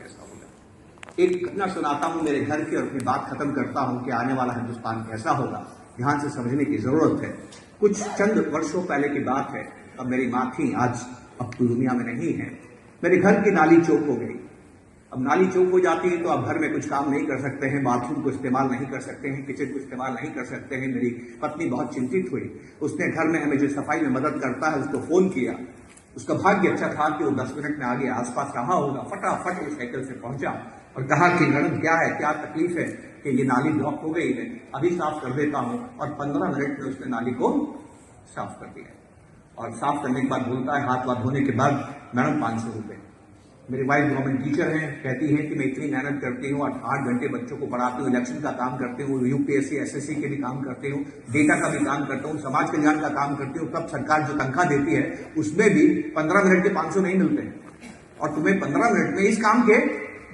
कैसा होगा। एक घटना सुनाता हूं मेरे घर की और अपनी बात खत्म करता हूं कि आने वाला हिंदुस्तान कैसा होगा, ध्यान से समझने की जरूरत है। कुछ चंद वर्षों पहले की बात है, अब मेरी माँ थी, आज अब तो दुनिया में नहीं है। मेरे घर की नाली चौक हो गई। अब नाली चौक हो जाती है तो आप घर में कुछ काम नहीं कर सकते हैं, बाथरूम को इस्तेमाल नहीं कर सकते हैं, किचन को इस्तेमाल नहीं कर सकते हैं। मेरी पत्नी बहुत चिंतित हुई। उसने घर में हमें जो सफाई में मदद करता है उसको फोन किया। उसका भाग्य अच्छा था कि वो 10 मिनट में आ गया, आसपास कहाँ होगा, फटाफट वो साइकिल से पहुंचा और कहा कि मैडम क्या है, क्या तकलीफ है कि ये नाली ब्लॉक हो गई है, अभी साफ कर देता हूं। और 15 मिनट में उसने नाली को साफ कर दिया। और साफ करने के बाद बोलता है, हाथ वाथ धोने के बाद, मैडम 500 रुपये। मेरी वाइफ गवर्नमेंट टीचर हैं, कहती है कि मैं इतनी मेहनत करती हूँ, 8 घंटे बच्चों को पढ़ाती हूँ, इलेक्शन का काम करती हूँ, यूपीएससी एसएससी के भी काम करती हूँ, डेटा का भी काम करता हूँ, समाज कल्याण का काम करती हूँ, तब सरकार जो तनख्वाह देती है उसमें भी 15 मिनट के 500 नहीं मिलते हैं। और तुम्हें 15 मिनट में इस काम के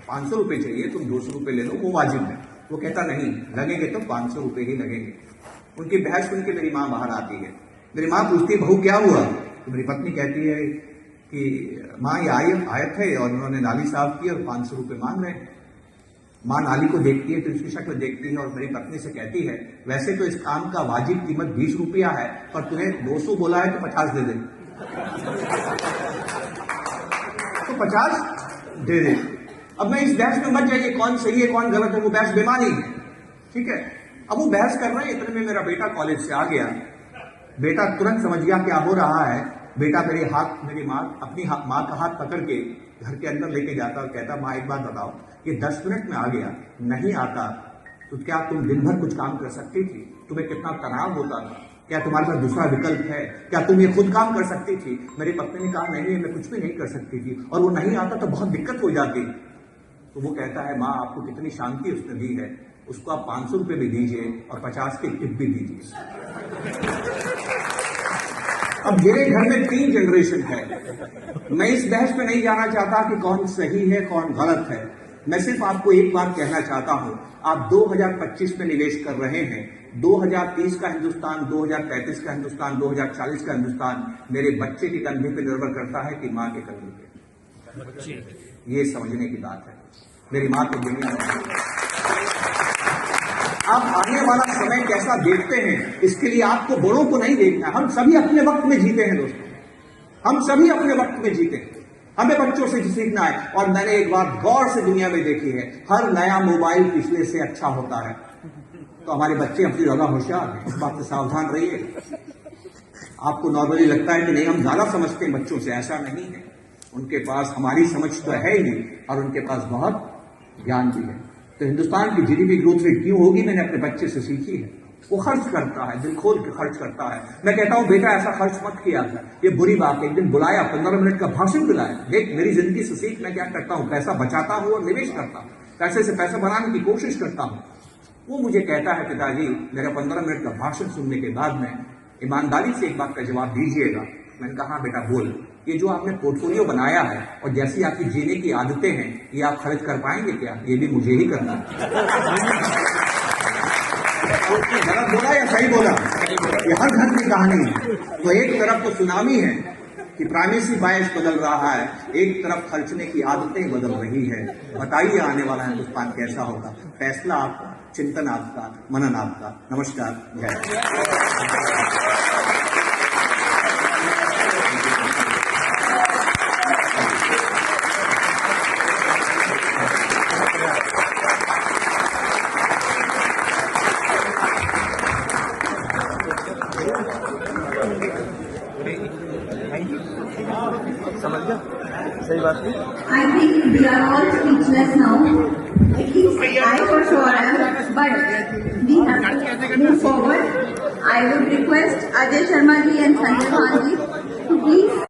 500 रुपये चाहिए, तुम 200 रुपये ले लो, वो वाजिब है। वो कहता नहीं, लगेंगे तो 500 रुपये ही लगेंगे। उनकी बहस सुन के मेरी माँ बाहर आती है। मेरी माँ पूछती है, बहू क्या हुआ? तो मेरी पत्नी कहती है कि माँ ये आयत है और उन्होंने नाली साफ की और 500 रुपये मांग रहे हैं। माँ नाली को देखती है, तो इसकी शक्ल देखती है और मेरी पत्नी से कहती है, वैसे तो इस काम का वाजिब कीमत 20 रुपया है, पर तुम्हें 200 बोला है तो 50 दे दे। तो 50 दे दे। अब मैं इस बहस में मत जाइए कौन सही है कौन गलत है, वो बहस बेमानी है, ठीक है। अब वो बहस कर रहे हैं, इतने में मेरा बेटा कॉलेज से आ गया। बेटा तुरंत समझ गया क्या हो रहा है। बेटा मेरी माँ अपनी माँ का हाथ पकड़ के घर के अंदर लेके जाता और कहता, माँ एक बात बताओ, ये 10 मिनट में आ गया, नहीं आता तो क्या तुम दिन भर कुछ काम कर सकती थी? तुम्हें कितना तनाव होता था? क्या तुम्हारे पास दूसरा विकल्प है? क्या तुम ये खुद काम कर सकती थी? मेरी पत्नी ने कहा, नहीं मैं कुछ भी नहीं कर सकती थी, और वो नहीं आता तो बहुत दिक्कत हो जाती। तो वो कहता है, माँ आपको कितनी शांति उसने दी है, उसको आप 500 रुपये भी दीजिए और 50 की टिप भी दीजिए। अब मेरे घर में 3 जनरेशन है। मैं इस बहस में नहीं जाना चाहता कि कौन सही है कौन गलत है। मैं सिर्फ आपको एक बात कहना चाहता हूं, आप 2025 में निवेश कर रहे हैं। 2030 का हिंदुस्तान, 2035 का हिंदुस्तान, 2040 का हिंदुस्तान मेरे बच्चे के कंधे पे निर्भर करता है कि माँ के कंधे पे। ये समझने की बात है। मेरी माँ तो दुनिया में, आप आने वाला समय कैसा देखते हैं, इसके लिए आपको बड़ों को नहीं देखना। हम सभी अपने वक्त में जीते हैं दोस्तों, हम सभी अपने वक्त में जीते हैं। हमें बच्चों से सीखना है। और मैंने एक बात गौर से दुनिया में देखी है, हर नया मोबाइल पिछले से अच्छा होता है। तो हमारे बच्चे अपनी ज्यादा होशियार हैं, इस बात से सावधान रहिए। आपको नॉर्मली लगता है कि नहीं हम ज्यादा समझते हैं बच्चों से, ऐसा नहीं है। उनके पास हमारी समझ तो है ही, और उनके पास बहुत ज्ञान भी है। तो हिंदुस्तान की जीडीपी ग्रोथ रेट क्यों होगी, मैंने अपने बच्चे से सीखी है। वो खर्च करता है, दिल खोल के खर्च करता है। मैं कहता हूं, बेटा ऐसा खर्च मत किया था, ये बुरी बात है। एक दिन बुलाया, 15 मिनट का भाषण दिलाया। देख मेरी जिंदगी से सीख, मैं क्या करता हूं, पैसा बचाता हूं और निवेश करता हूं, पैसे से पैसा बनाने की कोशिश करता हूं। वो मुझे कहता है, पिताजी मेरा 15 मिनट का भाषण सुनने के बाद में ईमानदारी से एक बात का जवाब दीजिएगा। मैंने कहा, हाँ बेटा बोल, ये जो आपने पोर्टफोलियो बनाया है और जैसी आपकी जीने की आदतें हैं, ये आप खर्च कर पाएंगे क्या? ये भी मुझे ही करना है। गलत बोला या सही बोला? ये हर घर की कहानी है। तो एक तरफ तो सुनामी है कि प्राइमेसी बायस बदल रहा है, एक तरफ खर्चने की आदतें बदल रही है। बताइए आने वाला हिंदुस्तान कैसा होगा? फैसला आपका, चिंतन आपका, मनन आपका। नमस्कार, जय। समझ गया? सही बात है। I think we are all speechless now. At least I for sure am, but we have to move forward. I would request Ajay Sharma ji and Sanjay Bhan ji to please